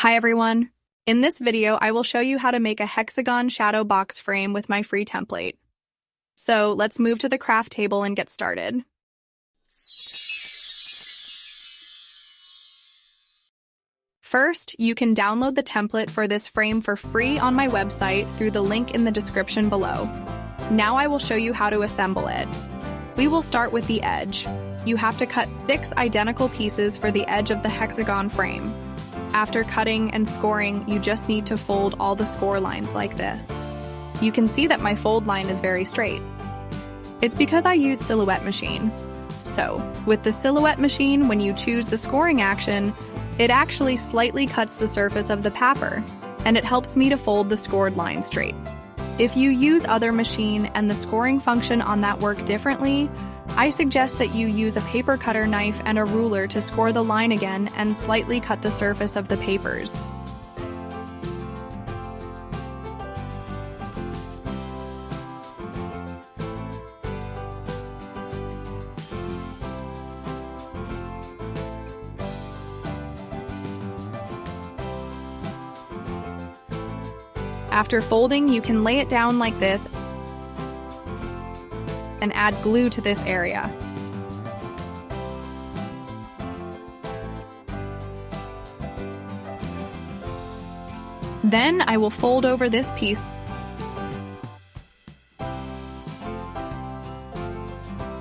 Hi everyone! In this video, I will show you how to make a hexagon shadow box frame with my free template. So let's move to the craft table and get started. First, you can download the template for this frame for free on my website through the link in the description below. Now I will show you how to assemble it. We will start with the edge. You have to cut 6 identical pieces for the edge of the hexagon frame. After cutting and scoring, you just need to fold all the score lines like this. You can see that my fold line is very straight. It's because I use Silhouette Machine. So, with the Silhouette Machine, when you choose the scoring action, it actually slightly cuts the surface of the paper, and it helps me to fold the scored line straight. If you use other machine and the scoring function on that work differently, I suggest that you use a paper cutter knife and a ruler to score the line again and slightly cut the surface of the papers. After folding, you can lay it down like this and add glue to this area. Then I will fold over this piece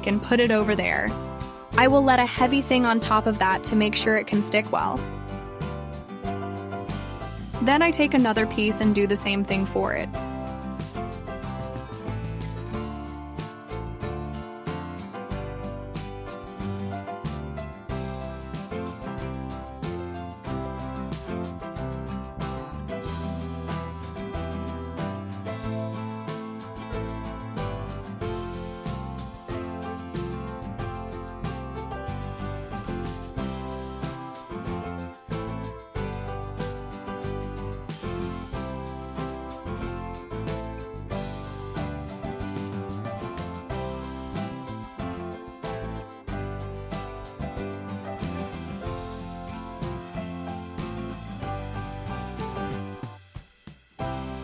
and put it over there. I will let a heavy thing on top of that to make sure it can stick well. Then I take another piece and do the same thing for it.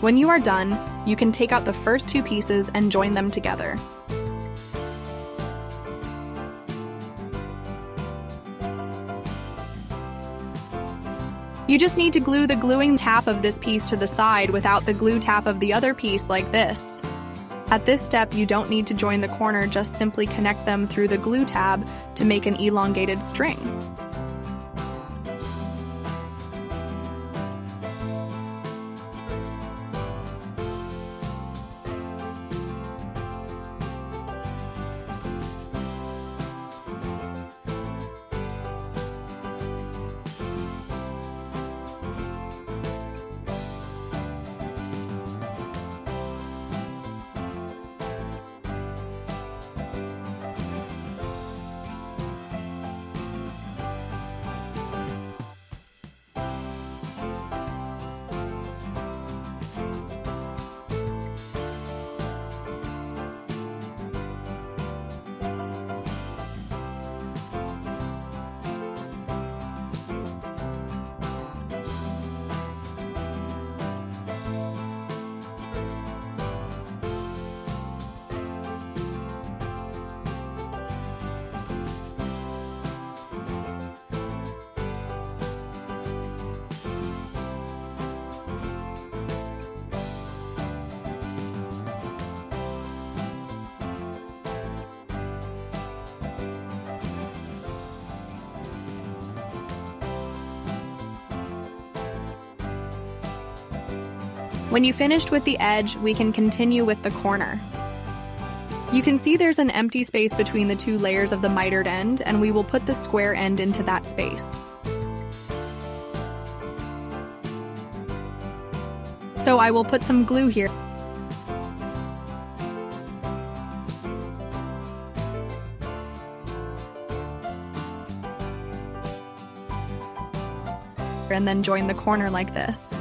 When you are done, you can take out the first 2 pieces and join them together. You just need to glue the gluing tab of this piece to the side without the glue tab of the other piece like this. At this step, you don't need to join the corner, just simply connect them through the glue tab to make an elongated string. When you finished with the edge, we can continue with the corner. You can see there's an empty space between the 2 layers of the mitered end, and we will put the square end into that space. So I will put some glue here. And then join the corner like this.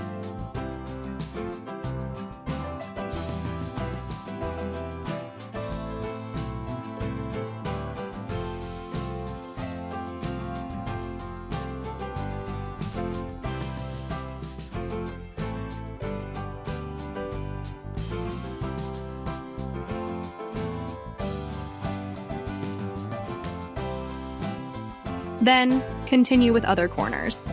Then, continue with other corners.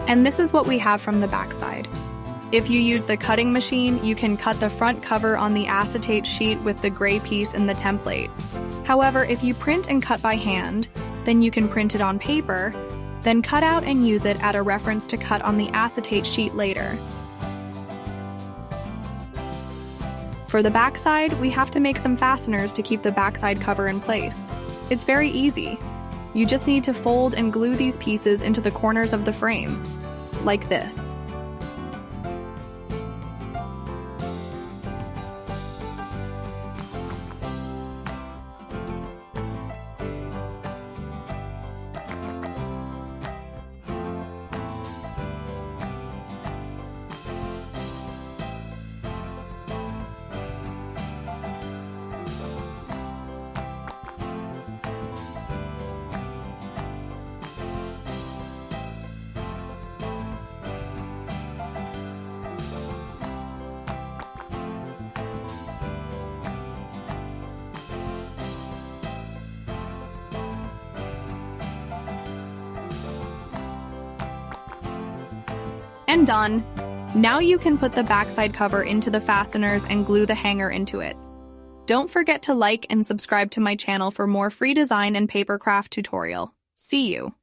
And this is what we have from the backside. If you use the cutting machine, you can cut the front cover on the acetate sheet with the gray piece in the template. However, if you print and cut by hand, then you can print it on paper, then cut out and use it at a reference to cut on the acetate sheet later. For the backside, we have to make some fasteners to keep the backside cover in place. It's very easy. You just need to fold and glue these pieces into the corners of the frame, like this. And done! Now you can put the backside cover into the fasteners and glue the hanger into it. Don't forget to like and subscribe to my channel for more free design and paper craft tutorial. See you!